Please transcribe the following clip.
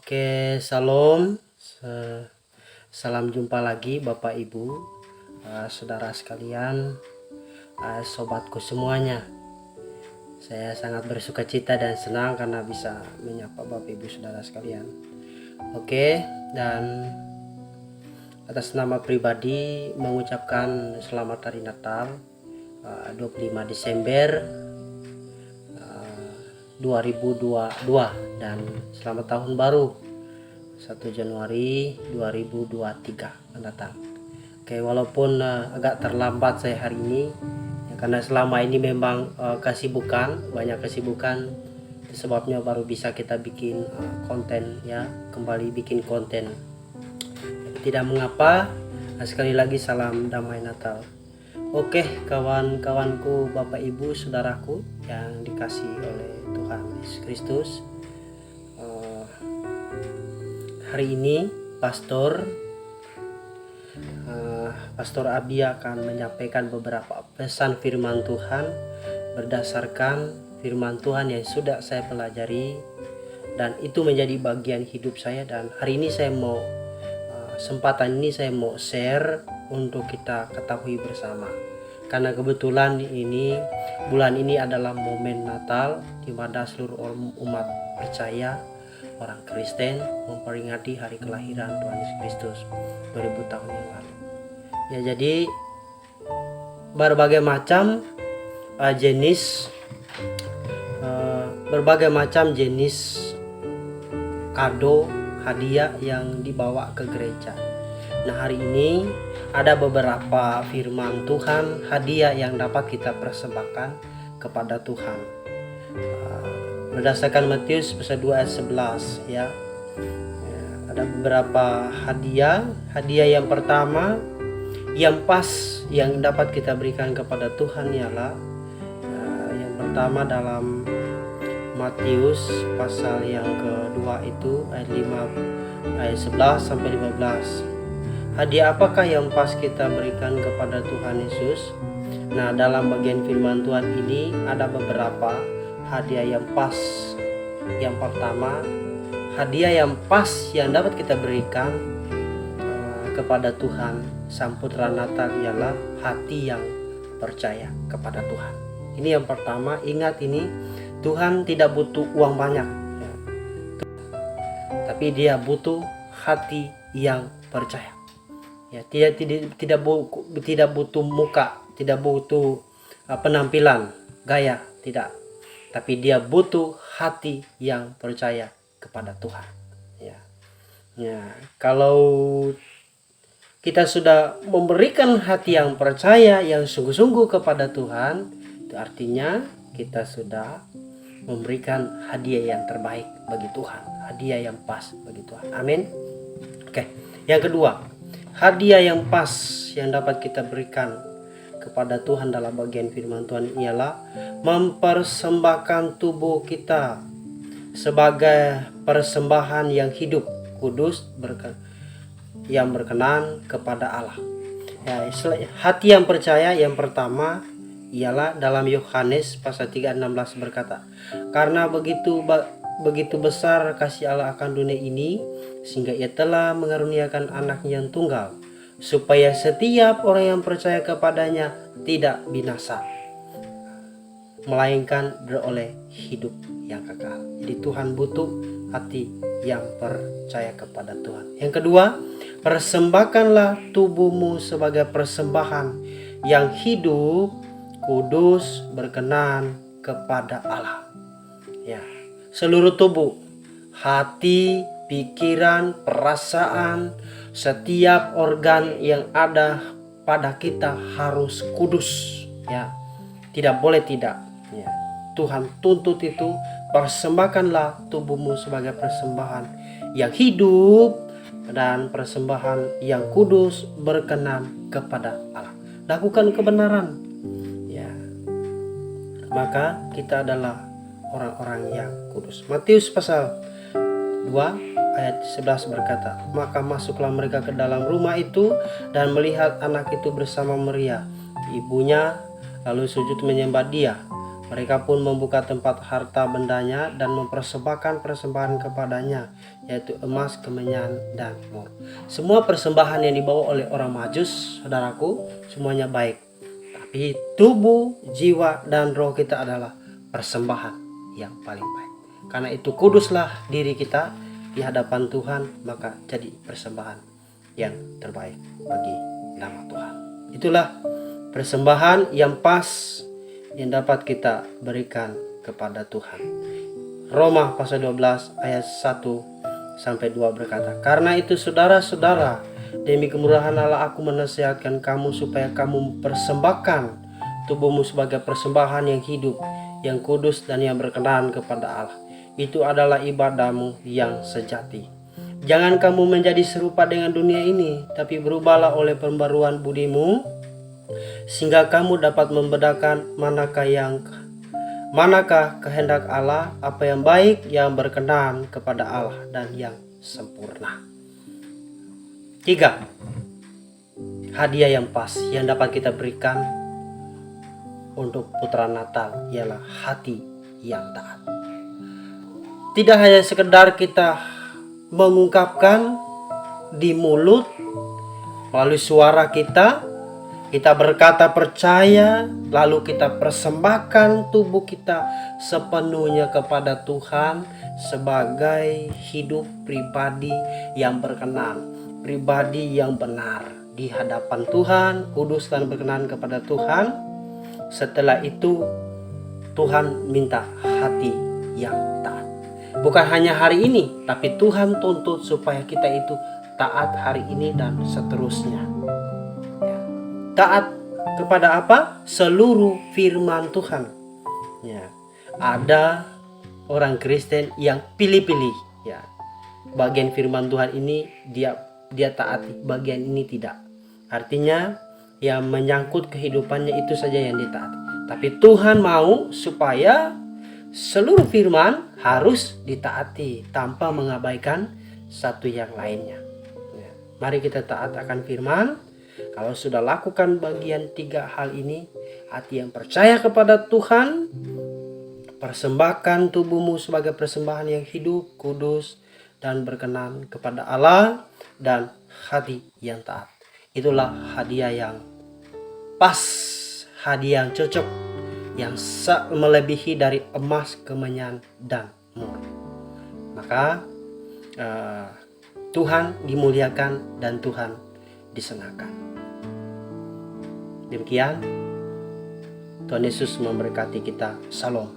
Oke, salam. Salam jumpa lagi Bapak Ibu, saudara sekalian, sobatku semuanya. Saya sangat bersuka cita dan senang karena bisa menyapa Bapak Ibu saudara sekalian. Oke, dan atas nama pribadi mengucapkan selamat hari Natal 25 Desember 2022 dan selamat tahun baru 1 Januari 2023 mendatang. Oke, walaupun agak terlambat saya hari ini ya, karena selama ini memang banyak kesibukan, sebabnya baru bisa kita bikin konten ya, kembali bikin konten. Tidak mengapa, sekali lagi salam damai Natal. Oke, kawan-kawanku, Bapak Ibu, saudaraku yang dikasihi oleh Tuhan Yesus Kristus. Hari ini Pastor Abi akan menyampaikan beberapa pesan firman Tuhan berdasarkan firman Tuhan yang sudah saya pelajari dan itu menjadi bagian hidup saya. Dan hari ini saya mau kesempatan ini saya mau share untuk kita ketahui bersama, karena kebetulan bulan ini adalah momen Natal di mana seluruh umat percaya orang Kristen memperingati hari kelahiran Tuhan Yesus Kristus 2000 tahun yang lalu. Ya, jadi berbagai macam jenis kado hadiah yang dibawa ke gereja. Nah, hari ini ada beberapa firman Tuhan, hadiah yang dapat kita persembahkan kepada Tuhan. Berdasarkan Matius pasal 2 ayat 11 ya. Ada beberapa hadiah. Hadiah yang pertama yang pas yang dapat kita berikan kepada Tuhan ialah yang pertama dalam Matius pasal yang kedua itu ayat 5 ayat 11 sampai 15. Hadiah apakah yang pas kita berikan kepada Tuhan Yesus? Nah, dalam bagian firman Tuhan ini ada beberapa hadiah yang pas. Yang pertama, hadiah yang pas yang dapat kita berikan kepada Tuhan sang putra Natal ialah hati yang percaya kepada Tuhan. Ini yang pertama. Ingat, ini Tuhan tidak butuh uang banyak ya, tapi Dia butuh hati yang percaya ya. Tidak butuh muka, tidak butuh penampilan gaya, tidak, tapi Dia butuh hati yang percaya kepada Tuhan ya. Kalau kita sudah memberikan hati yang percaya yang sungguh-sungguh kepada Tuhan, itu artinya kita sudah memberikan hadiah yang terbaik bagi Tuhan, hadiah yang pas bagi Tuhan. Amin. Oke, yang kedua, hadiah yang pas yang dapat kita berikan kepada Tuhan dalam bagian firman Tuhan ialah mempersembahkan tubuh kita sebagai persembahan yang hidup, kudus, yang berkenan kepada Allah. Ya, hati yang percaya yang pertama ialah dalam Yohanes pasal 3:16 berkata, karena begitu besar kasih Allah akan dunia ini sehingga Ia telah mengaruniakan anaknya yang tunggal, supaya setiap orang yang percaya kepadanya tidak binasa, melainkan beroleh hidup yang kekal. Jadi Tuhan butuh hati yang percaya kepada Tuhan. Yang kedua, persembahkanlah tubuhmu sebagai persembahan yang hidup, kudus, berkenan kepada Allah. Ya, seluruh tubuh, hati, pikiran, perasaan, setiap organ yang ada pada kita harus kudus ya. Tidak boleh tidak ya. Tuhan tuntut itu, persembahkanlah tubuhmu sebagai persembahan yang hidup dan persembahan yang kudus, berkenan kepada Allah. Lakukan kebenaran ya, maka kita adalah orang-orang yang kudus. Matius pasal 2 ayat 11 berkata, maka masuklah mereka ke dalam rumah itu dan melihat anak itu bersama Maria ibunya, lalu sujud menyembah Dia. Mereka pun membuka tempat harta bendanya dan mempersembahkan persembahan kepadanya, yaitu emas, kemenyan, dan mur. Semua persembahan yang dibawa oleh orang Majus, saudaraku, semuanya baik. Tapi tubuh, jiwa, dan roh kita adalah persembahan yang paling baik. Karena itu kuduslah diri kita di hadapan Tuhan, maka jadi persembahan yang terbaik bagi nama Tuhan. Itulah persembahan yang pas yang dapat kita berikan kepada Tuhan. Roma pasal 12 ayat 1 sampai 2 berkata, "Karena itu saudara-saudara, demi kemurahan Allah aku menasihatkan kamu supaya kamu persembahkan tubuhmu sebagai persembahan yang hidup, yang kudus dan yang berkenan kepada Allah. Itu adalah ibadahmu yang sejati. Jangan kamu menjadi serupa dengan dunia ini, tapi berubahlah oleh pembaruan budimu, sehingga kamu dapat membedakan manakah kehendak Allah, apa yang baik, yang berkenan kepada Allah, dan yang sempurna." 3. Hadiah yang pas yang dapat kita berikan untuk putra Natal ialah hati yang taat. Tidak hanya sekedar kita mengungkapkan di mulut melalui suara kita berkata percaya, lalu kita persembahkan tubuh kita sepenuhnya kepada Tuhan sebagai hidup pribadi yang berkenan, pribadi yang benar di hadapan Tuhan, kudus dan berkenan kepada Tuhan. Setelah itu Tuhan minta hati yang taat. Bukan hanya hari ini, tapi Tuhan tuntut supaya kita itu taat hari ini dan seterusnya. Taat kepada apa? Seluruh firman Tuhan. Ya. Ada orang Kristen yang pilih-pilih. Ya. Bagian firman Tuhan ini dia taati, bagian ini tidak. Artinya yang menyangkut kehidupannya itu saja yang ditaati. Tapi Tuhan mau supaya seluruh firman harus ditaati tanpa mengabaikan satu yang lainnya. Ya. Mari kita taat akan firman. Kalau sudah lakukan bagian 3 hal ini, hati yang percaya kepada Tuhan, persembahkan tubuhmu sebagai persembahan yang hidup, kudus, dan berkenan kepada Allah, dan hati yang taat. Itulah hadiah yang pas, hadiah yang cocok, yang melebihi dari emas, kemenyan, dan mur. Maka Tuhan dimuliakan dan Tuhan disenangkan. Demikian, Tuhan Yesus memberkati kita. Shalom.